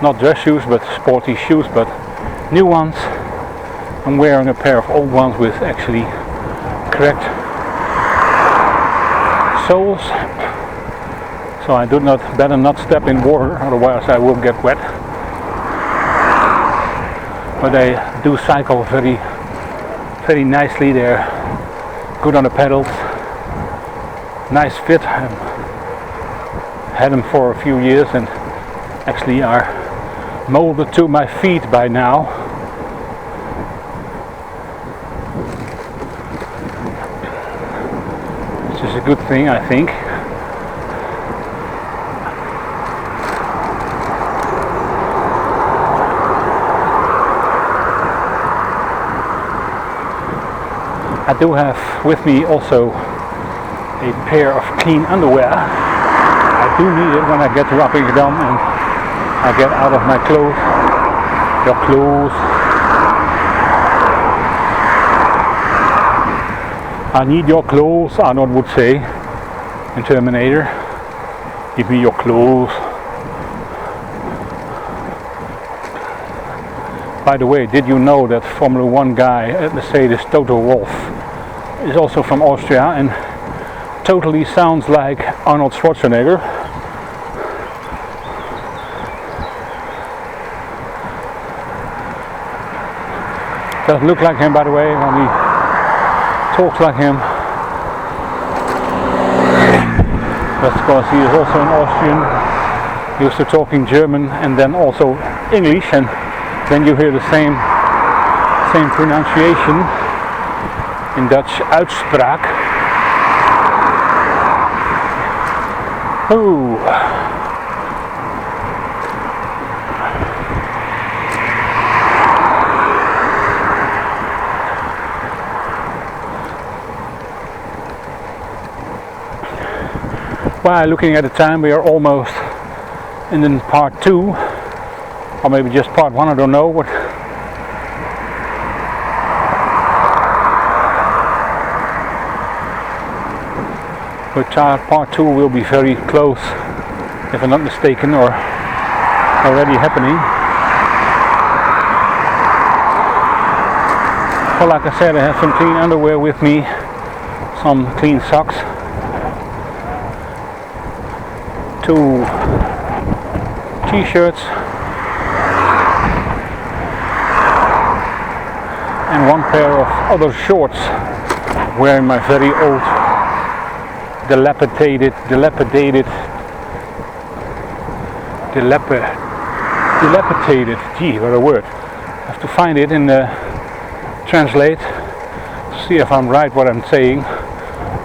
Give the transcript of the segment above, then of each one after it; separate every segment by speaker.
Speaker 1: not dress shoes but sporty shoes, but new ones. I'm wearing a pair of old ones with actually cracked soles, so I better not step in water, otherwise I will get wet. But they do cycle very, very nicely. They're good on the pedals, nice fit. I've had them for a few years and actually are molded to my feet by now. Which is a good thing, I think. I do have with me also a pair of clean underwear. I do need it when I get to Appingedam and I get out of my clothes. Your clothes. I need your clothes, Arnold would say in Terminator. Give me your clothes. By the way, did you know that Formula 1 guy at Mercedes, Toto Wolff, is also from Austria and totally sounds like Arnold Schwarzenegger? Doesn't look like him, by the way, only talks like him. That's because he is also an Austrian, used to talking German and then also English, and then you hear the same pronunciation in Dutch, uitspraak. Ooh. Well, looking at the time, we are almost in part 2, or maybe just part 1, I don't know. But part 2 will be very close, if I'm not mistaken, or already happening. Well, like I said, I have some clean underwear with me, some clean socks, 2 t-shirts, and 1 pair of other shorts, wearing my very old dilapidated, gee, what a word. I have to find it in the translate, see if I'm right what I'm saying,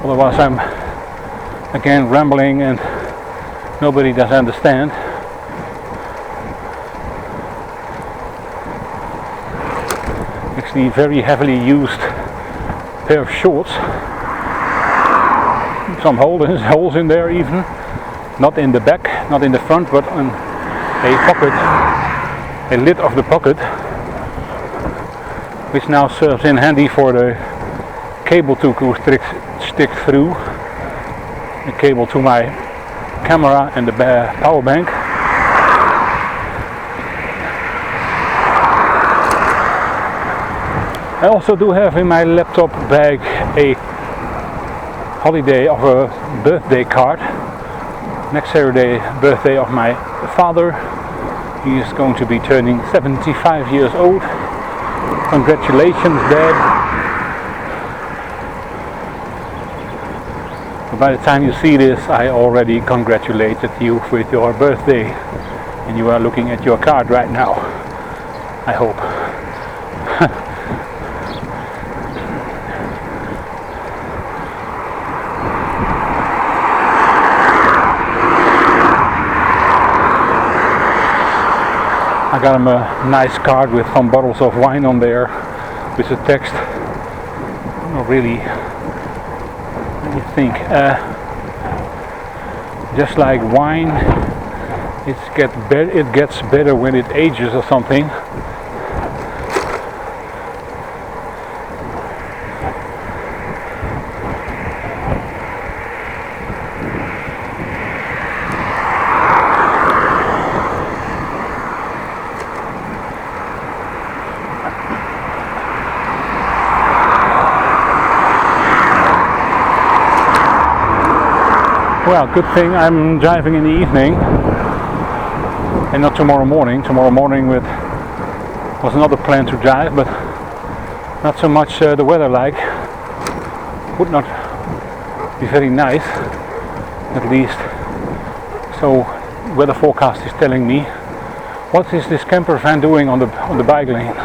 Speaker 1: otherwise I'm again rambling and nobody does understand. Actually very heavily used pair of shorts. Some holes in there even, not in the back, not in the front, but on a pocket, a lid of the pocket, which now serves in handy for the cable to stick through, the cable to my camera and the power bank. I also do have in my laptop bag a holiday of a birthday card. Next Saturday, birthday of my father. He is going to be turning 75 years old. Congratulations, Dad. But by the time you see this, I already congratulated you with your birthday, and you are looking at your card right now, I hope. I got him a nice card with some bottles of wine on there with the text. Not really. Let me think. Just like wine, it gets better when it ages or something. Well, good thing I'm driving in the evening and not tomorrow morning. Tomorrow morning was another plan to drive, but not so much the weather like. Would not be very nice, at least. So weather forecast is telling me. What is this camper van doing on the bike lane?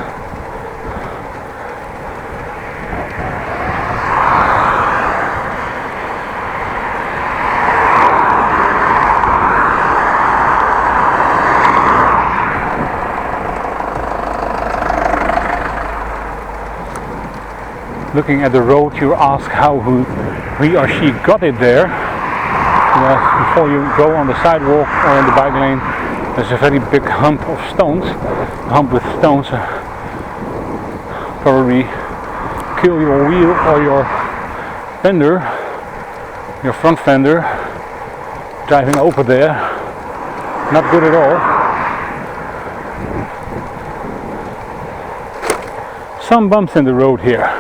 Speaker 1: Looking at the road, you ask how he or she got it there. Before you go on the sidewalk or on the bike lane, there's a very big hump of stones. A hump with stones probably kill your wheel or your fender, your front fender. Driving over there, not good at all. Some bumps in the road here.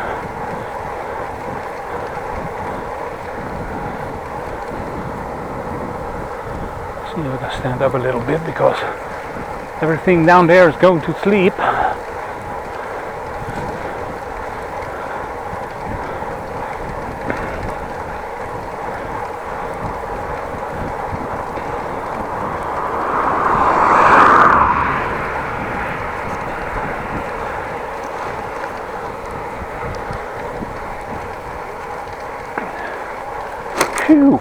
Speaker 1: See if I can stand up a little bit because everything down there is going to sleep. Phew.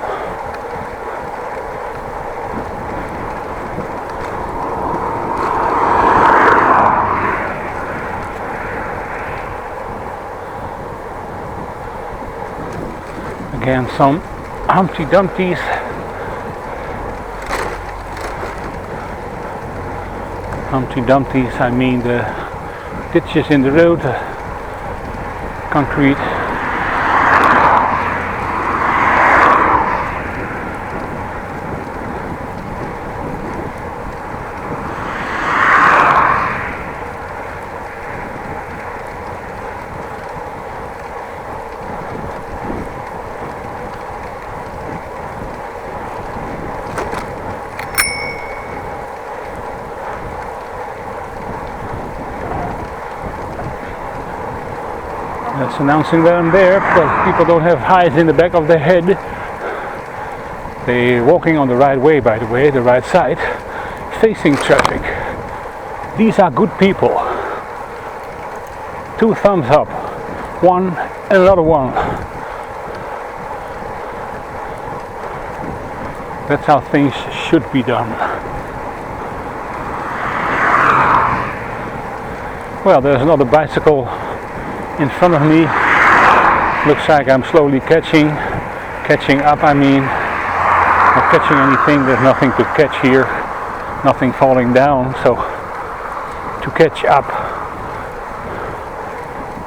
Speaker 1: Again, some Humpty Dumpties. Humpty Dumpties, I mean the ditches in the road, concrete. That's announcing that I'm there, because people don't have eyes in the back of their head. They're walking on the right way, by the way, the right side, facing traffic. These are good people. 2 thumbs up. One and another one. That's how things should be done. Well, there's another bicycle in front of me. Looks like I'm slowly catching up, I mean. Not catching anything, there's nothing to catch here. Nothing falling down, so to catch up.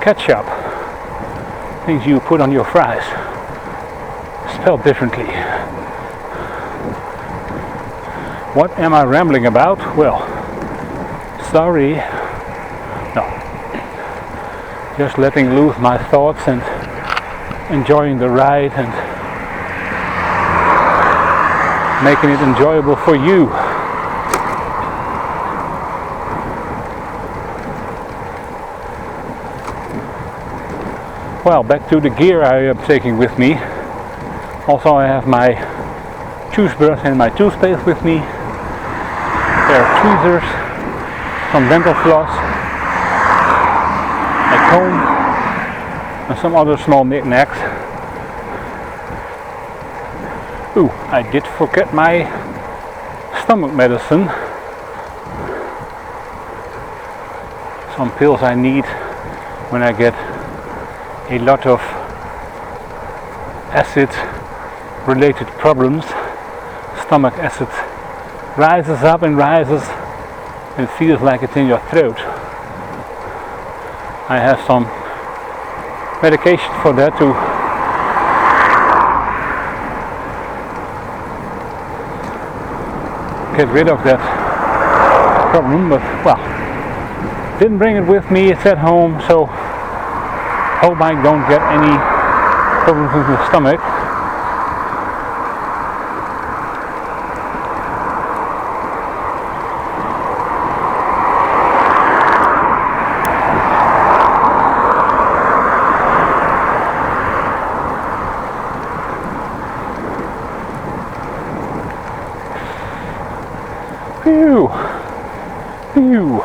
Speaker 1: Ketchup. Things you put on your fries. Spelled differently. What am I rambling about? Well, sorry. No. Just letting loose my thoughts and enjoying the ride and making it enjoyable for you. Well, back to the gear I am taking with me. Also, I have my toothbrush and my toothpaste with me. There are tweezers, some dental floss, a comb, and some other small knickknacks. Ooh, I did forget my stomach medicine. Some pills I need when I get a lot of acid related problems. Stomach acid rises up and rises and it feels like it's in your throat. I have some medication for that to get rid of that problem, but well, didn't bring it with me, it's at home, so hope I don't get any problems with the stomach. Phew.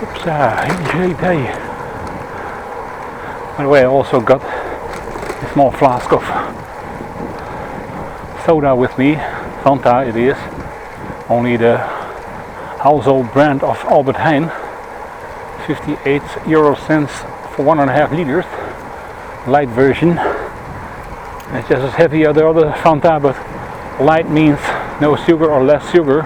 Speaker 1: Oops, hey. By the way, I also got a small flask of soda with me. Fanta it is. Only the household brand of Albert Heijn. 58 euro cents for 1.5 liters. Light version. It's just as heavy as the other Fanta, but light means no sugar or less sugar.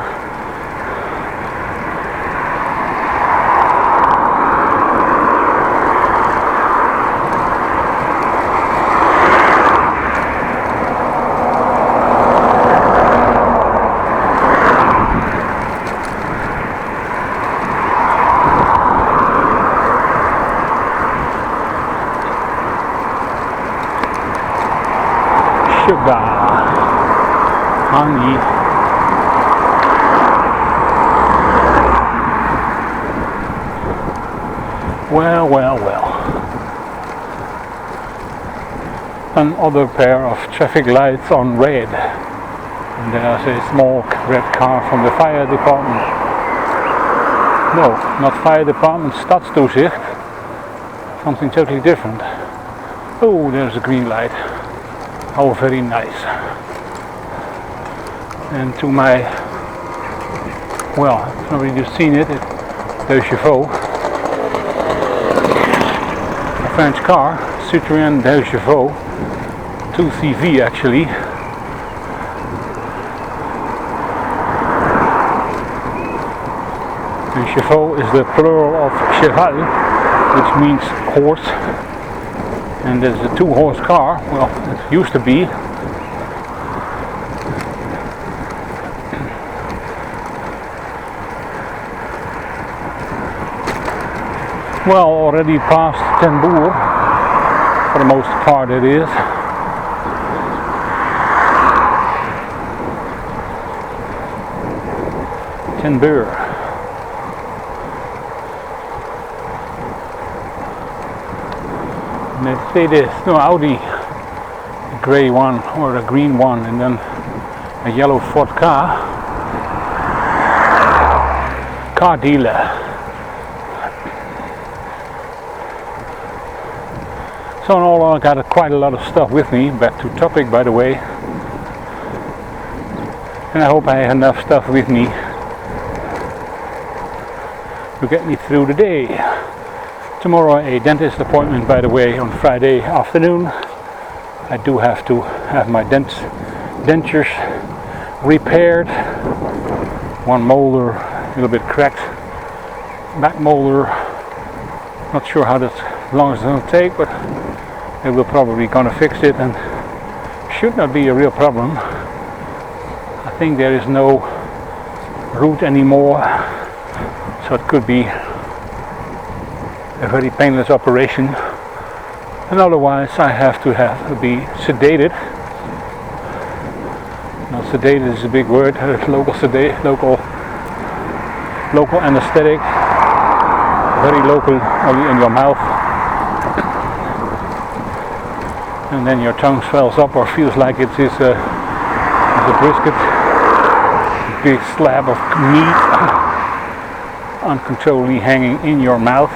Speaker 1: Sugar, honey. Well. Another pair of traffic lights on red. And there's a small red car from the fire department. No, not fire department, Stadstoezicht. Something totally different. Oh, there's a green light. Oh, very nice. And to my, well, I've already just seen it, the Chevaux. A French car, Citroën de Chevaux, 2CV actually. And Chevaux is the plural of cheval, which means horse. And there's a 2-horse car, well, it used to be. Well, already past Ten Boer, for the most part it is. Ten Boer. Mercedes, no, Audi, the grey one or the green one, and then a yellow Ford car dealer. So in all, I got quite a lot of stuff with me. Back to topic, by the way, and I hope I have enough stuff with me to get me through the day. Tomorrow a dentist appointment, by the way, on Friday afternoon. I do have to have my dentures repaired. One molar a little bit cracked, back molar, not sure how long it's going to take, but they will probably gonna fix it and should not be a real problem. I think there is no root anymore, so it could be a very painless operation, and otherwise I have to be sedated. Now sedated is a big word. Local anesthetic, very local, only in your mouth, and then your tongue swells up or feels like it is a brisket, a big slab of meat uncontrollably hanging in your mouth.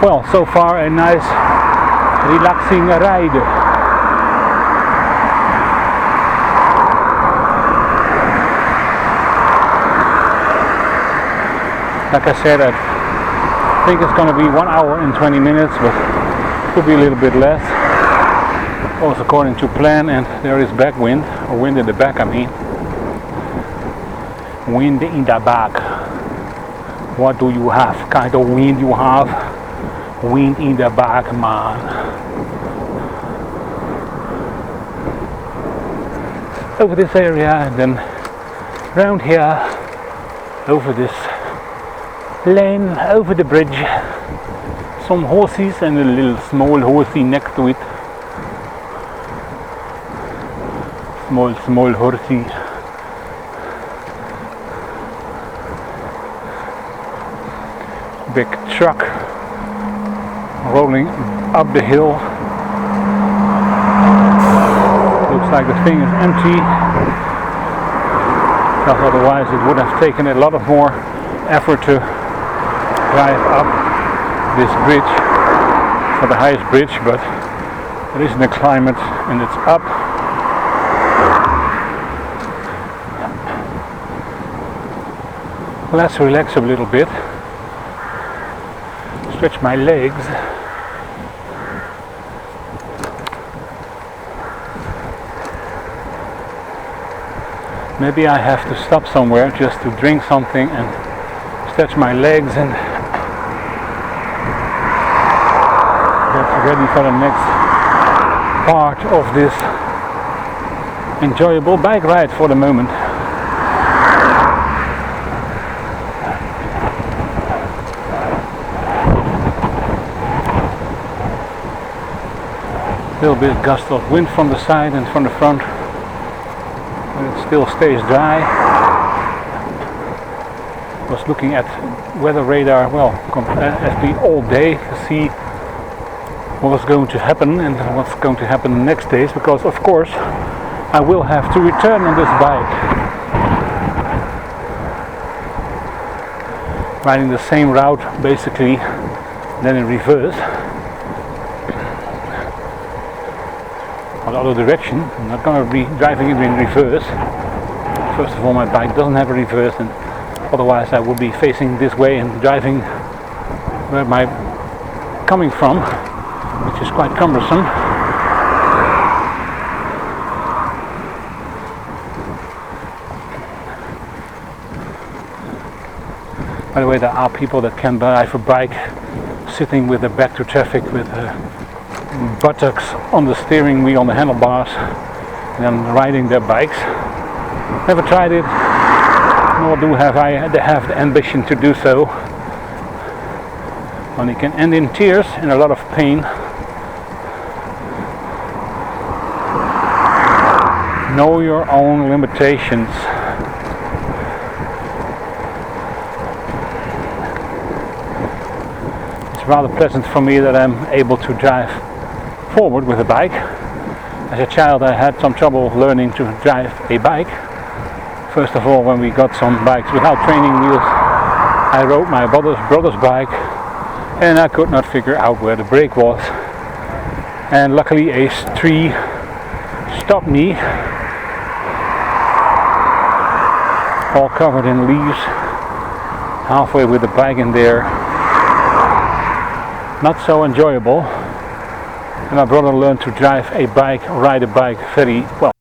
Speaker 1: Well, so far a nice relaxing ride. Like I said, I think it's going to be 1 hour and 20 minutes, but it could be a little bit less. Also according to plan, and there is backwind, or wind in the back, I mean. Wind in the back. What do you have? Kind of wind you have? Wind in the back, man. Over this area and then round here, over this lane, over the bridge. Some horses and a little small horsey next to it. Small horsey. Big truck rolling up the hill. Looks like the thing is empty, because otherwise it would have taken a lot of more effort to drive up this bridge for the highest bridge, but it is in the climate and it's up. Let's relax a little bit, stretch my legs. Maybe I have to stop somewhere just to drink something and stretch my legs and get ready for the next part of this enjoyable bike ride for the moment. A little bit gust of wind from the side and from the front, but it still stays dry. I was looking at weather radar, well, actually all day to see what was going to happen and what's going to happen the next days, because of course I will have to return on this bike, riding the same route basically, then in reverse. The other direction. I'm not going to be driving it in reverse. First of all, my bike doesn't have a reverse, and otherwise I would be facing this way and driving where I'm coming from, which is quite cumbersome. By the way, there are people that can drive a bike sitting with their back to traffic, with buttocks on the steering wheel, on the handlebars, and then riding their bikes. Never tried it, nor do have I have the ambition to do so. Only can end in tears and a lot of pain. Know your own limitations. It's rather pleasant for me that I'm able to drive forward with a bike. As a child I had some trouble learning to drive a bike. First of all, when we got some bikes without training wheels, I rode my brother's bike and I could not figure out where the brake was, and luckily a tree stopped me, all covered in leaves, halfway with the bike in there. Not so enjoyable. And my brother learned to ride a bike very well.